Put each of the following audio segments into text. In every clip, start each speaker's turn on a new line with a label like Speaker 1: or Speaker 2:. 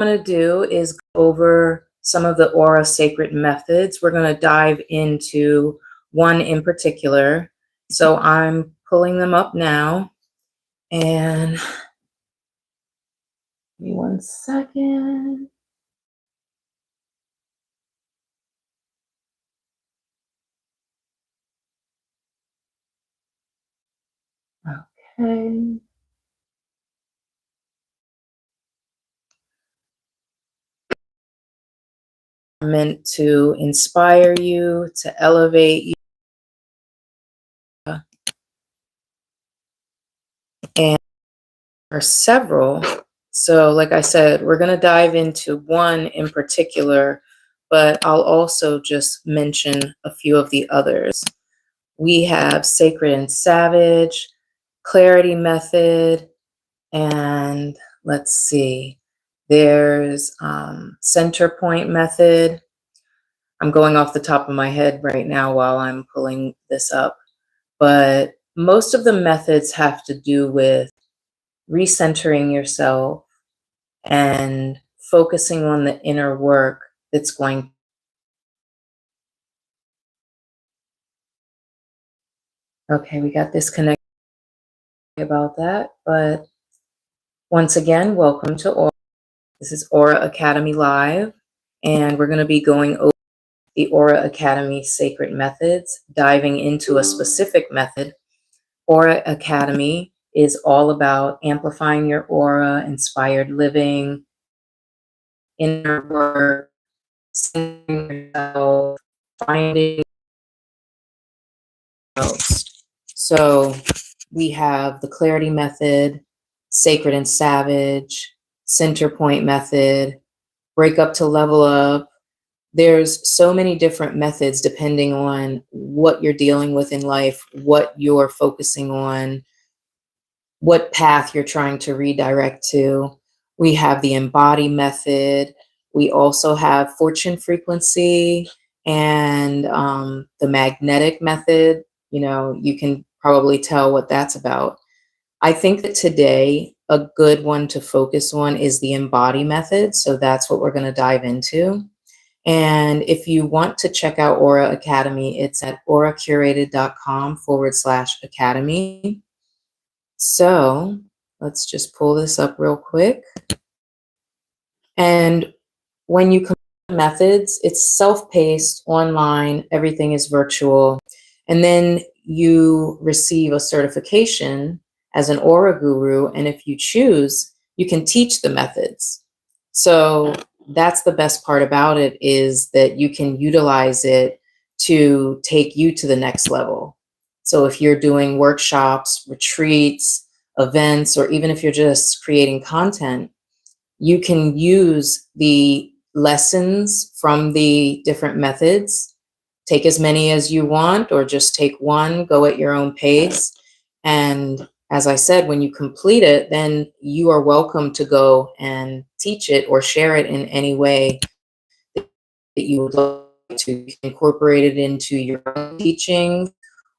Speaker 1: I'm going to do is go over some of the aura sacred methods. We're going to dive into one in particular. So I'm pulling them up now, and give me 1 second. Okay. Meant to inspire you, to elevate you, and there are several. So like I said, we're going to dive into one in particular, but I'll also just mention a few of the others. We have Sacred and Savage, Clarity Method, and let's see, there's Center Point Method. I'm going off the top of my head right now while I'm pulling this up, but most of the methods have to do with recentering yourself and focusing on the inner work that's going. Okay, we got disconnected about that, but once again, welcome to Aura. This is Aura Academy Live, and we're going to be going over the Aura Academy sacred methods, diving into a specific method. Aura Academy is all about amplifying your aura, inspired living, inner work, centering yourself, finding most. So we have the Clarity Method, Sacred and Savage, Center Point Method, Break Up to Level Up. There's so many different methods depending on what you're dealing with in life, what you're focusing on, what path you're trying to redirect to. We have the Embody method. We also have fortune frequency and the magnetic method. You know, you can probably tell what that's about. I think that today a good one to focus on is the Embody method. So that's what we're going to dive into. And if you want to check out Aura Academy, it's at auracurated.com/academy. So let's just pull this up real quick. And when you come to methods, it's self-paced, online, everything is virtual. And then you receive a certification as an Aura Guru. And if you choose, you can teach the methods. So that's the best part about it, is that you can utilize it to take you to the next level. So if you're doing workshops, retreats, events, or even if you're just creating content, you can use the lessons from the different methods, take as many as you want, or just take one, go at your own pace. And as I said, when you complete it, then you are welcome to go and teach it or share it in any way that you would like to. Incorporate it into your own teaching,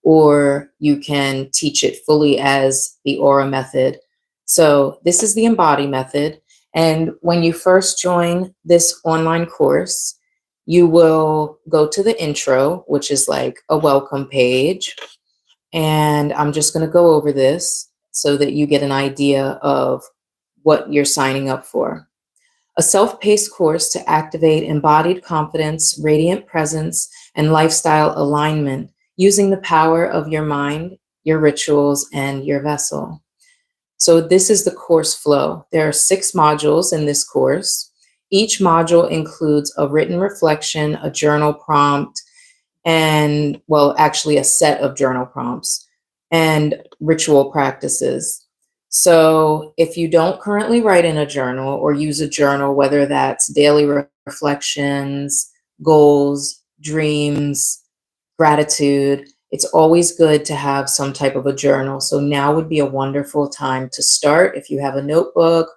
Speaker 1: or you can teach it fully as the Aura method. So this is the Embody method. And when you first join this online course, you will go to the intro, which is like a welcome page. And I'm just going to go over this so that you get an idea of what you're signing up for. A self-paced course to activate embodied confidence, radiant presence, and lifestyle alignment using the power of your mind, your rituals, and your vessel. So this is the course flow. There are 6 modules in this course. Each module includes a written reflection, a journal prompt, and, well, actually a set of journal prompts and ritual practices. So if you don't currently write in a journal or use a journal, whether that's daily reflections, goals, dreams, gratitude, it's always good to have some type of a journal. So now would be a wonderful time to start. If you have a notebook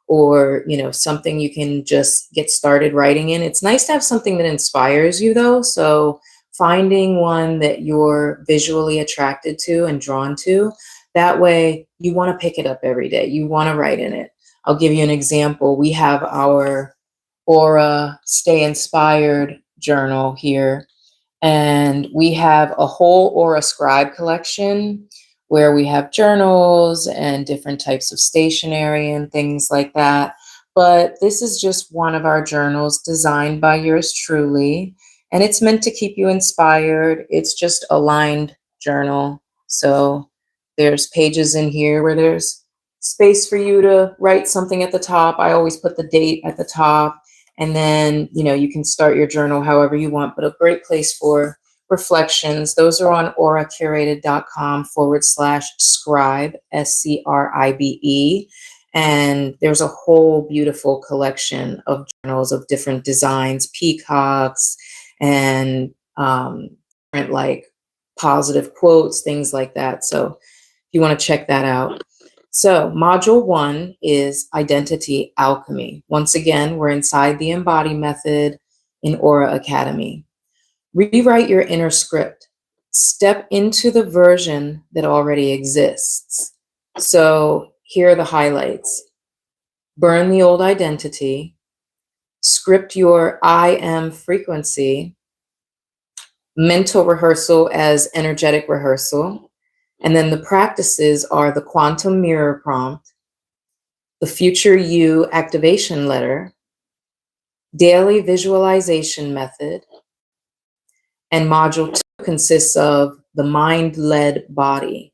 Speaker 1: or, you know, something you can just get started writing in. It's nice to have something that inspires you though. So finding one that you're visually attracted to and drawn to, that way you want to pick it up every day. You want to write in it. I'll give you an example. We have our Aura Stay Inspired journal here, and we have a whole Aura Scribe collection where we have journals and different types of stationery and things like that. But this is just one of our journals designed by yours truly, and it's meant to keep you inspired. It's just a lined journal. So there's pages in here where there's space for you to write something at the top. I always put the date at the top. And then, you can start your journal however you want, but a great place for reflections. Those are on auracurated.com/scribe, SCRIBE. And there's a whole beautiful collection of journals of different designs, peacocks, and different like positive quotes, things like that. So if you want to check that out. So module 1 is identity alchemy. Once again, we're inside the Embody method in Aura Academy. Rewrite your inner script. Step into the version that already exists. So here are the highlights. Burn the old identity. Script your I am frequency. Mental rehearsal as energetic rehearsal. And then the practices are the quantum mirror prompt, the future you activation letter, daily visualization method, and module 2 consists of the mind-led body.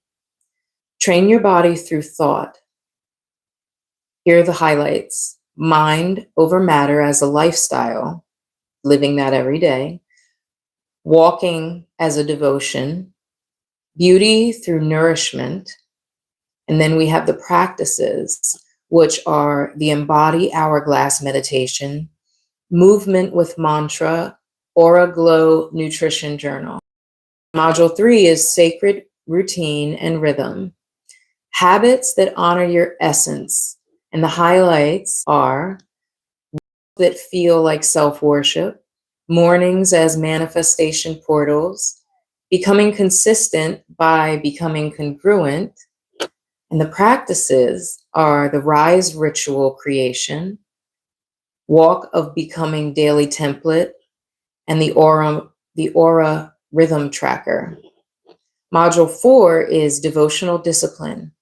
Speaker 1: Train your body through thought. Here are the highlights. Mind over matter as a lifestyle, living that every day. Walking as a devotion. Beauty through nourishment. And then we have the practices, which are the Embody Hourglass meditation, movement with mantra, Aura Glow nutrition journal. Module 3 is sacred routine and rhythm, habits that honor your essence. And the highlights are that feel like self-worship, mornings as manifestation portals, becoming consistent by becoming congruent. And the practices are the Rise Ritual creation, Walk of Becoming daily template, and the Aura Rhythm Tracker. Module 4 is devotional discipline.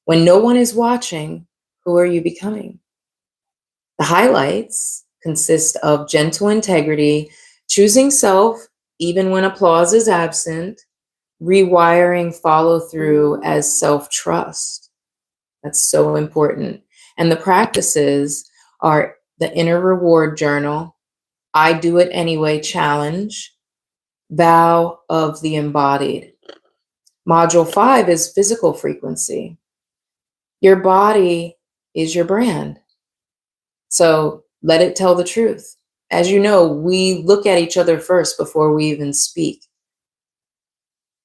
Speaker 1: When no one is watching, who are you becoming? The highlights consist of gentle integrity, choosing self even when applause is absent, rewiring follow through as self-trust. That's so important. And the practices are the Inner Reward Journal, I Do It Anyway Challenge, Vow of the Embodied. Module 5 is physical frequency. Your body is your brand. So let it tell the truth. As you know, we look at each other first before we even speak.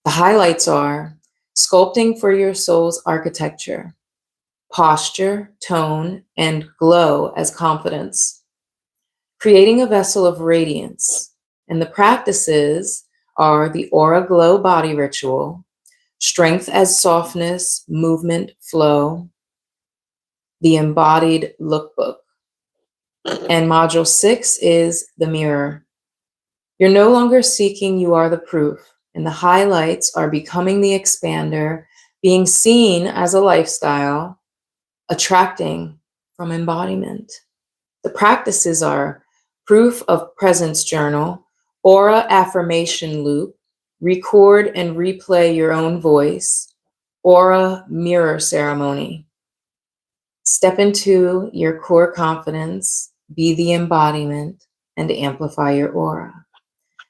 Speaker 1: The highlights are sculpting for your soul's architecture, posture, tone, and glow as confidence, creating a vessel of radiance. And the practices are the Aura Glow body ritual, strength as softness, movement, flow, the embodied lookbook. And module 6 is the mirror. You're no longer seeking, you are the proof. And the highlights are becoming the expander, being seen as a lifestyle, attracting from embodiment. The practices are proof of presence journal, aura affirmation loop, record and replay your own voice, aura mirror ceremony. Step into your core confidence, be the embodiment, and amplify your aura.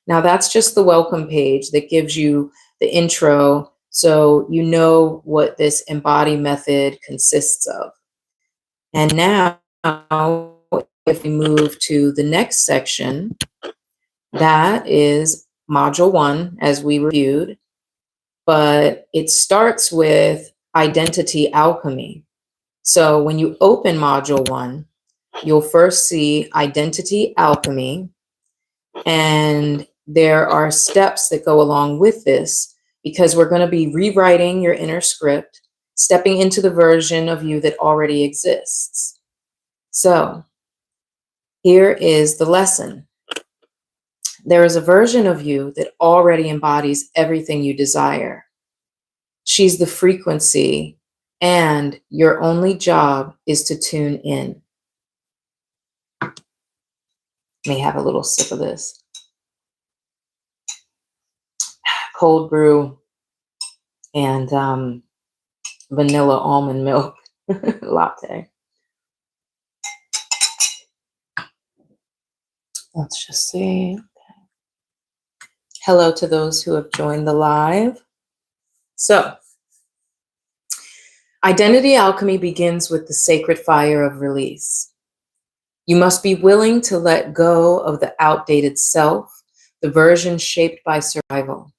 Speaker 1: Now that's just the welcome page that gives you the intro so you know what this Embody method consists of. And now, if we move to the next section, that is module 1, as we reviewed, but it starts with identity alchemy. So when you open module 1, you'll first see identity alchemy, and there are steps that go along with this because we're going to be rewriting your inner script, stepping into the version of you that already exists. So here is the lesson. There is a version of you that already embodies everything you desire. She's the frequency, and your only job is to tune in. Let me have a little sip of this. Cold brew and vanilla almond milk latte. Let's just see. Hello to those who have joined the live. So, identity alchemy begins with the sacred fire of release. You must be willing to let go of the outdated self, the version shaped by survival,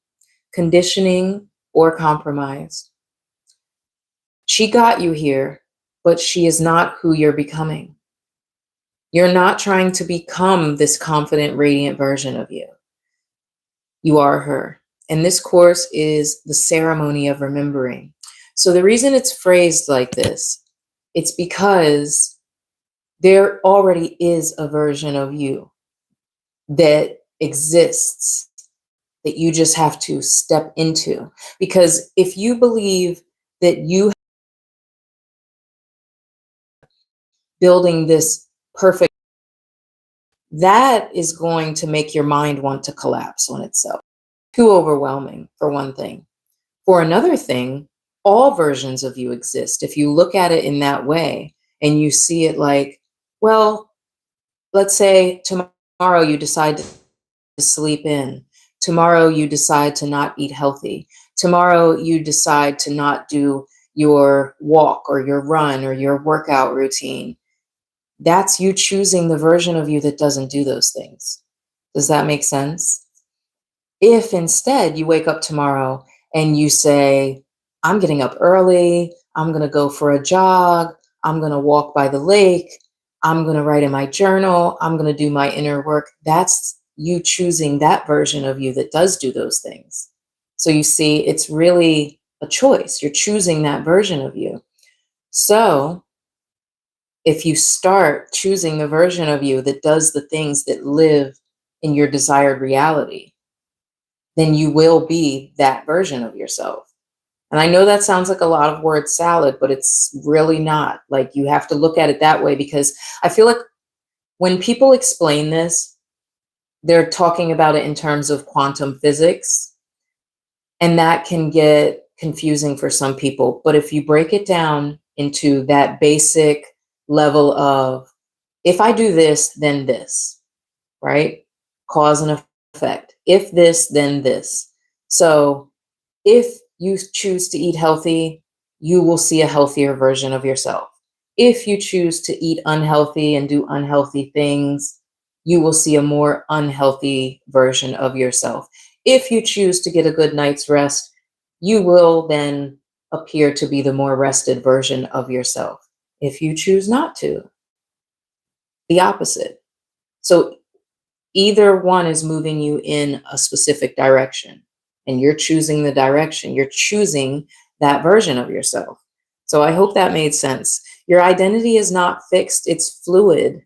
Speaker 1: conditioning, or compromise. She got you here, but she is not who you're becoming. You're not trying to become this confident, radiant version of you. You are her. And this course is the ceremony of remembering. So the reason it's phrased like this, it's because there already is a version of you that exists that you just have to step into. Because if you believe that you building this perfect, that is going to make your mind want to collapse on itself. Too overwhelming, for one thing. For another thing, all versions of you exist. If you look at it in that way and you see it like, well, let's say tomorrow you decide to sleep in. Tomorrow you decide to not eat healthy. Tomorrow you decide to not do your walk or your run or your workout routine. That's you choosing the version of you that doesn't do those things. Does that make sense? If instead you wake up tomorrow and you say, I'm getting up early, I'm going to go for a jog, I'm going to walk by the lake, I'm going to write in my journal, I'm going to do my inner work, that's you choosing that version of you that does do those things. So you see, it's really a choice. You're choosing that version of you. So if you start choosing the version of you that does the things that live in your desired reality, then you will be that version of yourself. And I know that sounds like a lot of word salad, but it's really not. Like, you have to look at it that way, because I feel like when people explain this, they're talking about it in terms of quantum physics, and that can get confusing for some people. But if you break it down into that basic level of, if I do this, then this, right? Cause and effect. If this, then this. So if you choose to eat healthy, you will see a healthier version of yourself. If you choose to eat unhealthy and do unhealthy things, you will see a more unhealthy version of yourself. If you choose to get a good night's rest, you will then appear to be the more rested version of yourself. If you choose not to, the opposite. So either one is moving you in a specific direction, and you're choosing the direction. You're choosing that version of yourself. So I hope that made sense. Your identity is not fixed. It's fluid,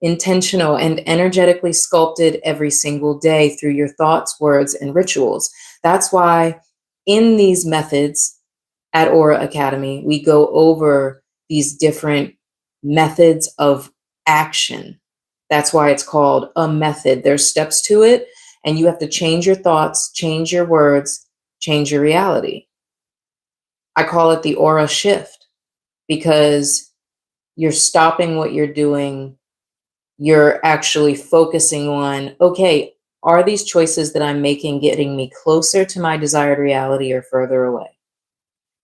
Speaker 1: intentional, and energetically sculpted every single day through your thoughts, words, and rituals. That's why in these methods at Aura Academy, we go over these different methods of action. That's why it's called a method. There's steps to it, and you have to change your thoughts, change your words, change your reality. I call it the aura shift, because you're stopping what you're doing. You're actually focusing on, okay, are these choices that I'm making getting me closer to my desired reality or further away?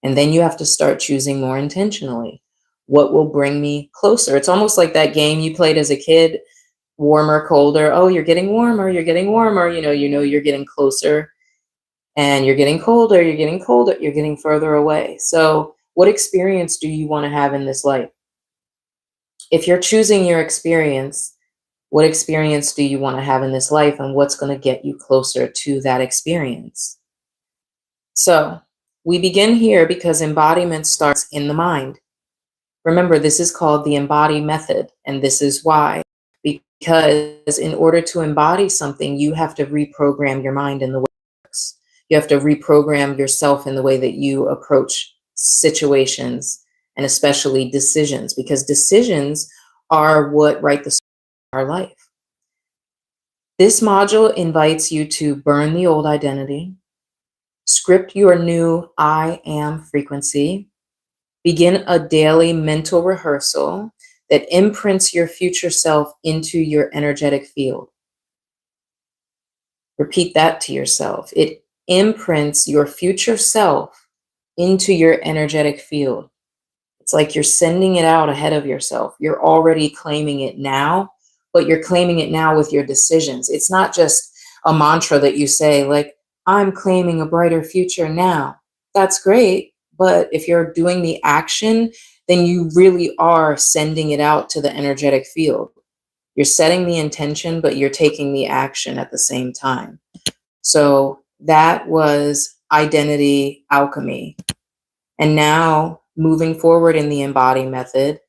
Speaker 1: And then you have to start choosing more intentionally. What will bring me closer? It's almost like that game you played as a kid, warmer, colder. Oh, you're getting warmer, you're getting warmer. You know you're getting closer, and you're getting colder, you're getting colder, you're getting further away. So what experience do you want to have in this life? If you're choosing your experience, what experience do you want to have in this life, and what's going to get you closer to that experience? So we begin here because embodiment starts in the mind. Remember, this is called the Embody method, and this is why. Because in order to embody something, you have to reprogram your mind in the way it works. You have to reprogram yourself in the way that you approach situations and especially decisions, because decisions are what write the story of our life. This module invites you to burn the old identity, script your new I am frequency, begin a daily mental rehearsal that imprints your future self into your energetic field. Repeat that to yourself. It imprints your future self into your energetic field. It's like you're sending it out ahead of yourself. You're already claiming it now, but you're claiming it now with your decisions. It's not just a mantra that you say, like, I'm claiming a brighter future now. That's great. But if you're doing the action, then you really are sending it out to the energetic field. You're setting the intention, but you're taking the action at the same time. So that was identity alchemy. And now, moving forward in the Embody method,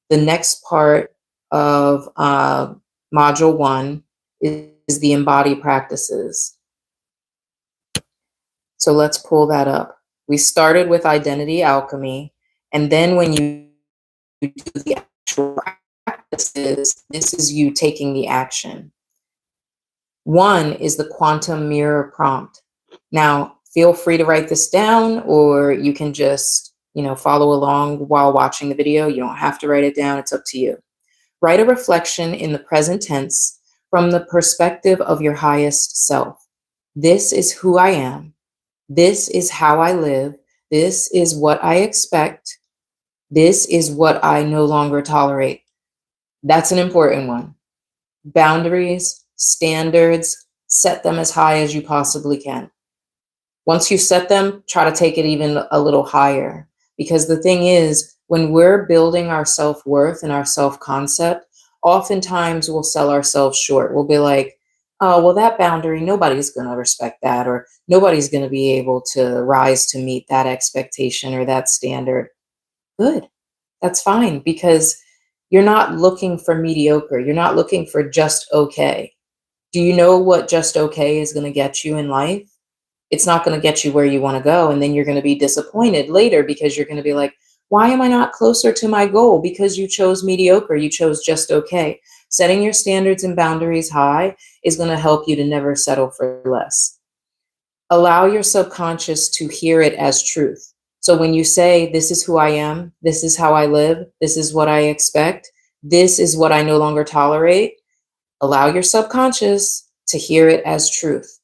Speaker 1: the next part of module 1 is the Embody practices. So let's pull that up. We started with identity alchemy, and then when you do the actual practices, this is you taking the action. 1 is the quantum mirror prompt. Now, feel free to write this down, or you can just, follow along while watching the video. You don't have to write it down. It's up to you. Write a reflection in the present tense from the perspective of your highest self. This is who I am. This is how I live. This is what I expect. This is what I no longer tolerate. That's an important one. Boundaries, standards, set them as high as you possibly can. Once you set them, try to take it even a little higher. Because the thing is, when we're building our self-worth and our self-concept, oftentimes we'll sell ourselves short. We'll be like, oh, well, that boundary, nobody's going to respect that, or nobody's going to be able to rise to meet that expectation or that standard. Good. That's fine, because you're not looking for mediocre. You're not looking for just okay. Do you know what just okay is going to get you in life? It's not going to get you where you want to go. And then you're going to be disappointed later because you're going to be like, why am I not closer to my goal? Because you chose mediocre. You chose just okay. Setting your standards and boundaries high is going to help you to never settle for less. Allow your subconscious to hear it as truth. So when you say, this is who I am, this is how I live, this is what I expect, this is what I no longer tolerate, allow your subconscious to hear it as truth,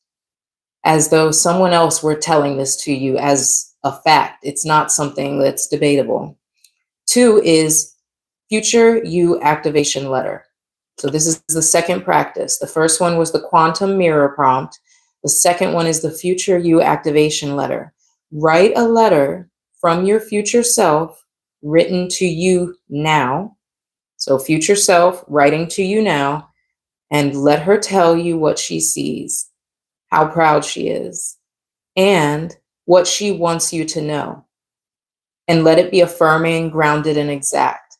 Speaker 1: as though someone else were telling this to you as a fact. It's not something that's debatable. 2 is future you activation letter. So this is the second practice. The first one was the quantum mirror prompt. The second one is the future you activation letter. Write a letter from your future self written to you now. So future self writing to you now, and let her tell you what she sees, how proud she is, and what she wants you to know. And let it be affirming, grounded, and exact.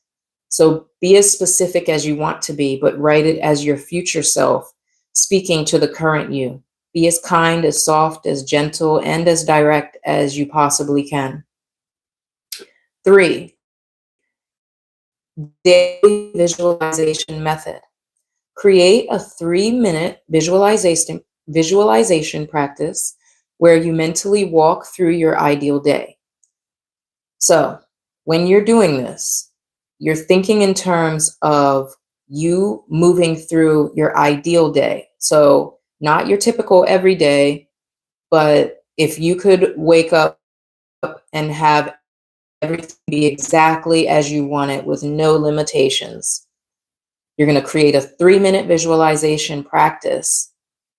Speaker 1: So be as specific as you want to be, but write it as your future self speaking to the current you. Be as kind, as soft, as gentle, and as direct as you possibly can. 3, daily visualization method. Create a 3-minute visualization practice where you mentally walk through your ideal day. So when you're doing this, you're thinking in terms of you moving through your ideal day. So not your typical everyday, but if you could wake up and have everything be exactly as you want it with no limitations, you're going to create a 3-minute visualization practice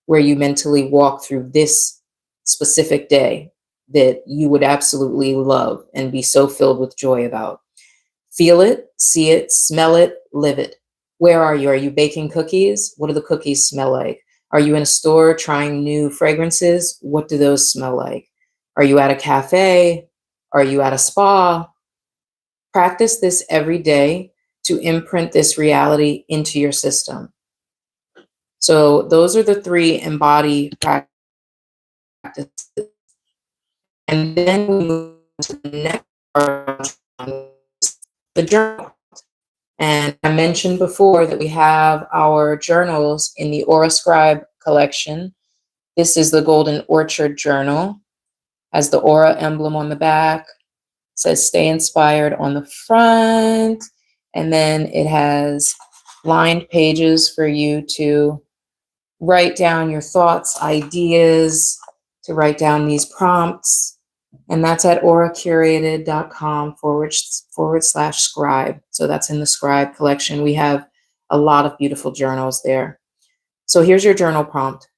Speaker 1: where you mentally walk through this specific day that you would absolutely love and be so filled with joy about. Feel it, see it, smell it, live it. Where are you? Are you baking cookies? What do the cookies smell like? Are you in a store trying new fragrances? What do those smell like? Are you at a cafe? Are you at a spa? Practice this every day to imprint this reality into your system. So those are the 3 embody practices. And then we move to the next part, the journal. And I mentioned before that we have our journals in the Aura Scribe collection. This is the Golden Orchard Journal, has the Aura emblem on the back, says stay inspired on the front, and then it has lined pages for you to write down your thoughts, ideas, to write down these prompts. And that's at auracurated.com/scribe. So that's in the Scribe collection. We have a lot of beautiful journals there. So here's your journal prompt.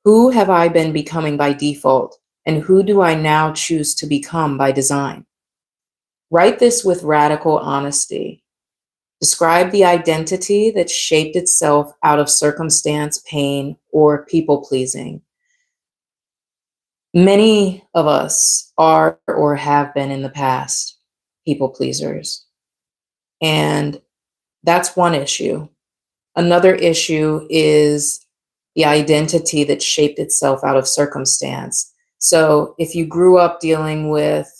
Speaker 1: Who have I been becoming by default? And who do I now choose to become by design? Write this with radical honesty. Describe the identity that shaped itself out of circumstance, pain, or people pleasing. Many of us are or have been in the past people pleasers. And that's one issue. Another issue is the identity that shaped itself out of circumstance. So if you grew up dealing with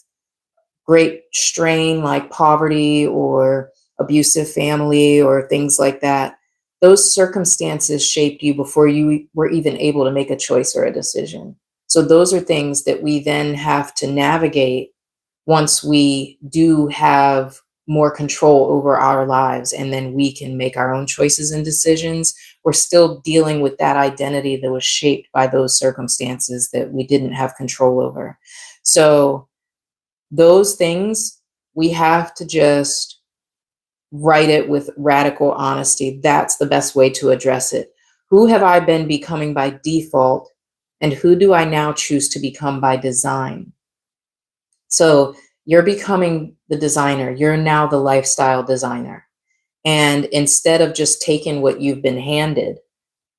Speaker 1: great strain like poverty or abusive family or things like that, those circumstances shaped you before you were even able to make a choice or a decision. So those are things that we then have to navigate once we do have more control over our lives, and then we can make our own choices and decisions. We're still dealing with that identity that was shaped by those circumstances that we didn't have control over. So those things, we have to just write it with radical honesty. That's the best way to address it. Who have I been becoming by default? And who do I now choose to become by design? So you're becoming the designer. You're now the lifestyle designer. And instead of just taking what you've been handed,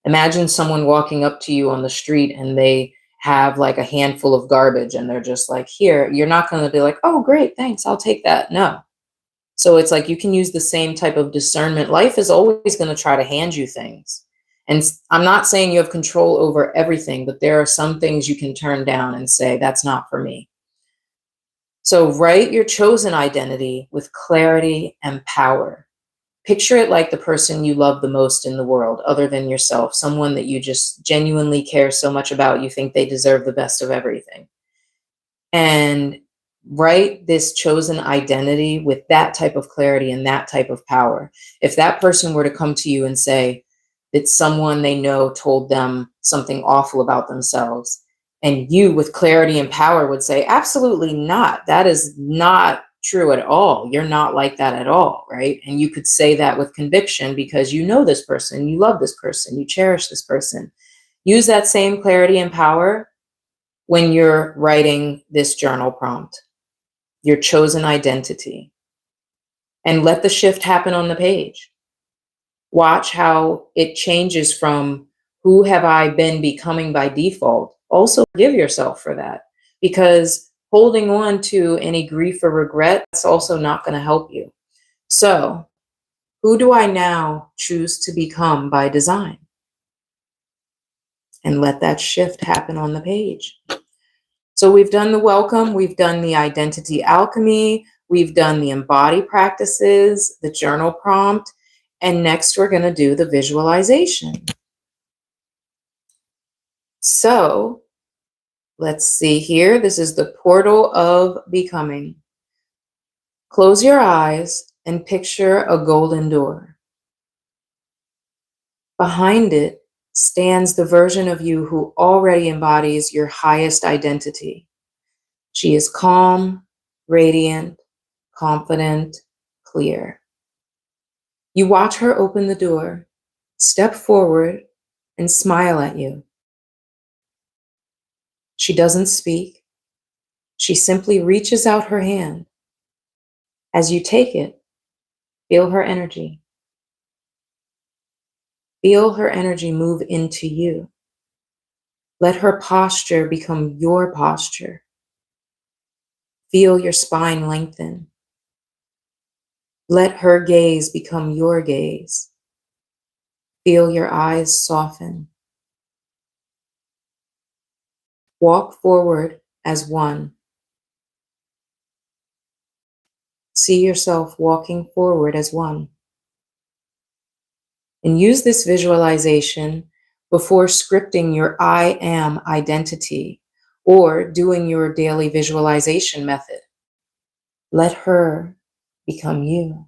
Speaker 1: imagine someone walking up to you on the street and they have like a handful of garbage and they're just like, here, you're not going to be like, oh, great, thanks, I'll take that. No. So it's like you can use the same type of discernment. Life is always going to try to hand you things. And I'm not saying you have control over everything, but there are some things you can turn down and say, that's not for me. So write your chosen identity with clarity and power. Picture it like the person you love the most in the world, other than yourself, someone that you just genuinely care so much about, you think they deserve the best of everything. And write this chosen identity with that type of clarity and that type of power. If that person were to come to you and say that someone they know told them something awful about themselves, and you with clarity and power would say, absolutely not. That is not true at all. You're not like that at all, right? And you could say that with conviction because you know this person, you love this person, you cherish this person. Use that same clarity and power when you're writing this journal prompt, your chosen identity, and let the shift happen on the page. Watch how it changes from who have I been becoming by default. Also forgive yourself for that, because holding on to any grief or regret, that's also not going to help you. So who do I now choose to become by design? And let that shift happen on the page. So we've done the welcome, we've done the identity alchemy, we've done the embody practices, the journal prompt, and next we're going to do the visualization. So let's see here. This is the portal of becoming. Close your eyes and picture a golden door. Behind it stands the version of you who already embodies your highest identity. She is calm, radiant, confident, clear. You watch her open the door, step forward, and smile at you. She doesn't speak. She simply reaches out her hand. As you take it, feel her energy. Feel her energy move into you. Let her posture become your posture. Feel your spine lengthen. Let her gaze become your gaze. Feel your eyes soften. Walk forward as one. See yourself walking forward as one. And use this visualization before scripting your I am identity or doing your daily visualization method. Let her become you.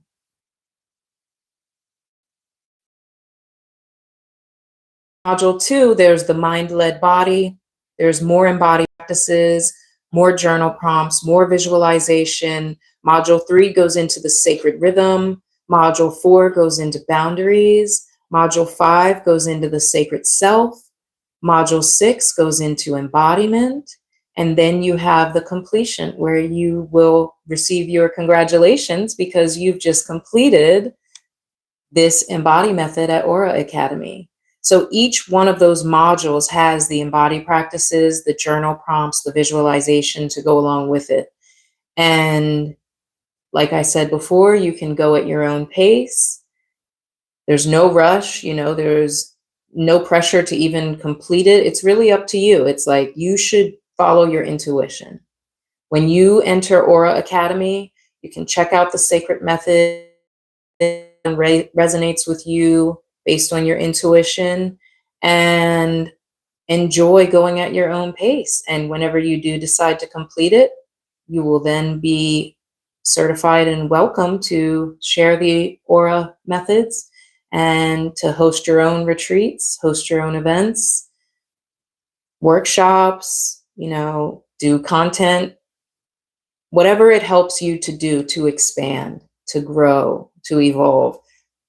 Speaker 1: Module 2, there's the mind-led body. There's more embodied practices, more journal prompts, more visualization. Module 3 goes into the sacred rhythm. Module 4 goes into boundaries. Module 5 goes into the sacred self. Module 6 goes into embodiment. And then you have the completion where you will receive your congratulations because you've just completed this Embody method at Aura Academy. So each one of those modules has the Embody practices, the journal prompts, the visualization to go along with it. And like I said before, you can go at your own pace. There's no rush, there's no pressure to even complete it. It's really up to you. It's like you should follow your intuition. When you enter Aura Academy, you can check out the sacred method resonates with you based on your intuition and enjoy going at your own pace. And whenever you do decide to complete it, you will then be certified and welcome to share the Aura methods and to host your own retreats, host your own events, workshops, do content, whatever it helps you to do to expand, to grow, to evolve.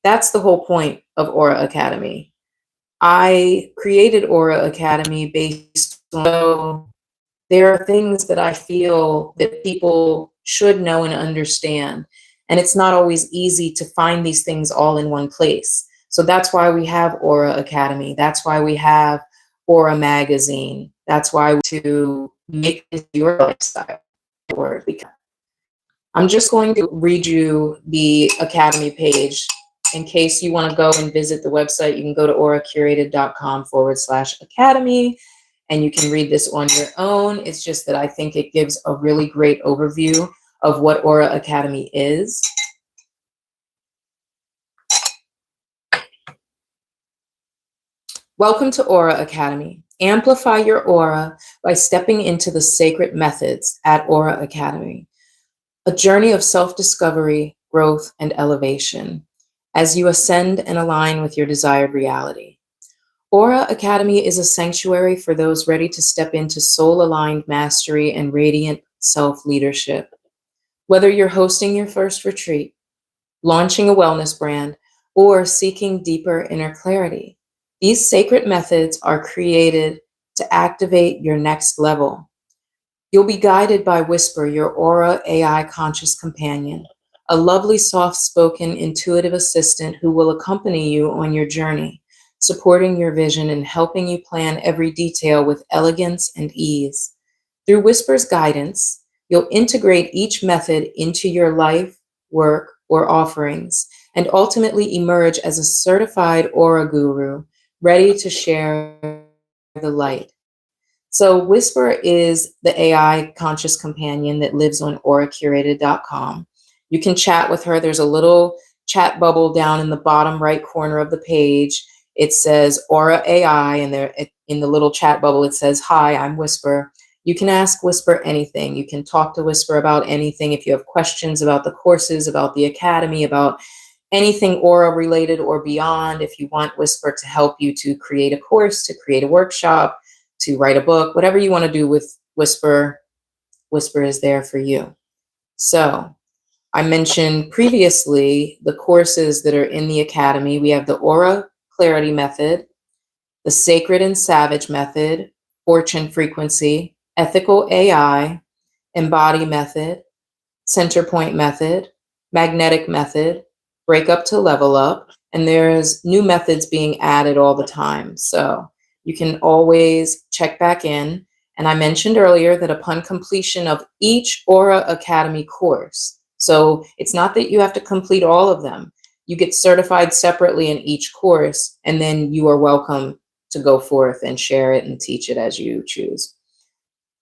Speaker 1: That's the whole point of Aura Academy. I created Aura Academy based on there are things that I feel that people should know and understand. And it's not always easy to find these things all in one place. So that's why we have Aura Academy. That's why we have Aura Magazine. That's why to make this your lifestyle. I'm just going to read you the Academy page. In case you want to go and visit the website, you can go to auracurated.com/academy and you can read this on your own. It's just that I think it gives a really great overview of what Aura Academy is. Welcome to Aura Academy. Amplify your aura by stepping into the sacred methods at Aura Academy. A journey of self-discovery, growth, and elevation as you ascend and align with your desired reality. Aura Academy is a sanctuary for those ready to step into soul-aligned mastery and radiant self-leadership. Whether you're hosting your first retreat, launching a wellness brand, or seeking deeper inner clarity, these sacred methods are created to activate your next level. You'll be guided by Whisper, your Aura AI conscious companion, a lovely, soft-spoken, intuitive assistant who will accompany you on your journey, supporting your vision and helping you plan every detail with elegance and ease. Through Whisper's guidance, you'll integrate each method into your life, work, or offerings, and ultimately emerge as a certified Aura guru, ready to share the light. So Whisper is the AI conscious companion that lives on auracurated.com. You can chat with her. There's a little chat bubble down in the bottom right corner of the page. It says Aura AI, and there in the little chat bubble, it says, "Hi, I'm Whisper." You can ask Whisper anything. You can talk to Whisper about anything. If you have questions about the courses, about the academy, about anything Aura related or beyond, if you want Whisper to help you to create a course, to create a workshop, to write a book, whatever you want to do with Whisper, Whisper is there for you. So I mentioned previously the courses that are in the academy. We have the Aura Clarity Method, the Sacred and Savage Method, Fortune Frequency, Ethical AI, Embody Method, Center Point Method, Magnetic Method, Break Up to Level Up, and there's new methods being added all the time. So you can always check back in. And I mentioned earlier that upon completion of each Aura Academy course, So it's not that you have to complete all of them. You get certified separately in each course, and then you are welcome to go forth and share it and teach it as you choose.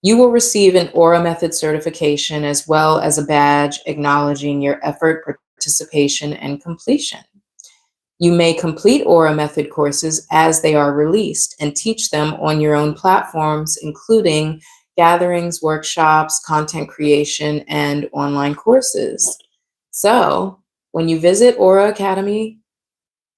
Speaker 1: You will receive an Aura Method certification as well as a badge acknowledging your effort, participation, and completion. You may complete Aura Method courses as they are released and teach them on your own platforms, including gatherings, workshops, content creation, and online courses. So when you visit Aura Academy,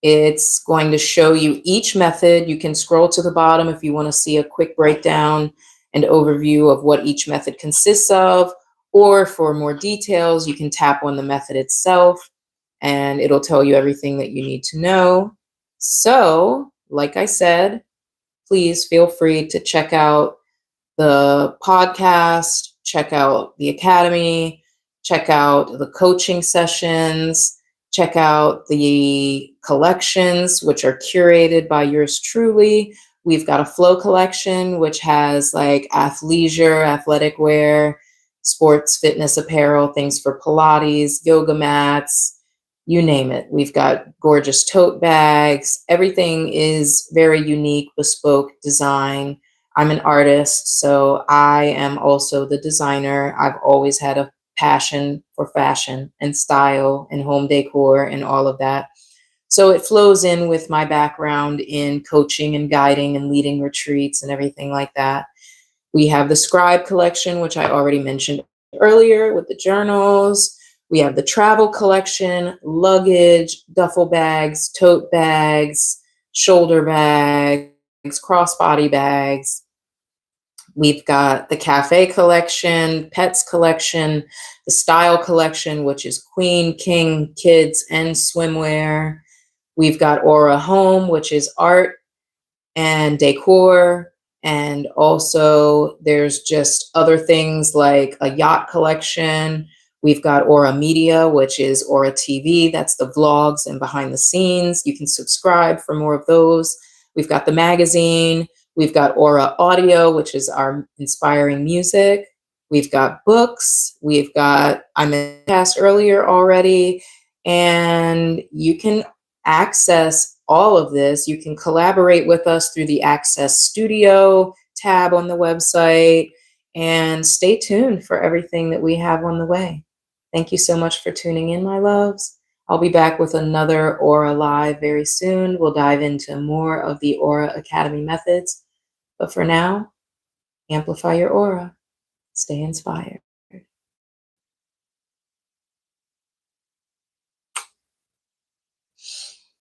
Speaker 1: it's going to show you each method. You can scroll to the bottom if you want to see a quick breakdown and overview of what each method consists of, or for more details, you can tap on the method itself and it'll tell you everything that you need to know. So, like I said, please feel free to check out the podcast, check out the academy, check out the coaching sessions, check out the collections, which are curated by yours truly. We've got a flow collection, which has like athleisure, athletic wear, sports, fitness apparel, things for Pilates, yoga mats, you name it. We've got gorgeous tote bags. Everything is very unique, bespoke design. I'm an artist, so I am also the designer. I've always had a passion for fashion and style and home decor and all of that. So it flows in with my background in coaching and guiding and leading retreats and everything like that. We have the Scribe collection, which I already mentioned earlier with the journals. We have the travel collection, luggage, duffel bags, tote bags, shoulder bags, crossbody bags. We've got the cafe collection, pets collection, the style collection, which is queen, king, kids, and swimwear. We've got Aura Home, which is art and decor. And also there's just other things like a yacht collection. We've got Aura Media, which is Aura TV. That's the vlogs and behind the scenes. You can subscribe for more of those. We've got the magazine. We've got Aura Audio, which is our inspiring music. We've got books. We've got, I mentioned cast earlier already, and you can access all of this. You can collaborate with us through the Access Studio tab on the website, and stay tuned for everything that we have on the way. Thank you so much for tuning in, my loves. I'll be back with another Aura Live very soon. We'll dive into more of the Aura Academy methods. But for now, amplify your aura. Stay inspired.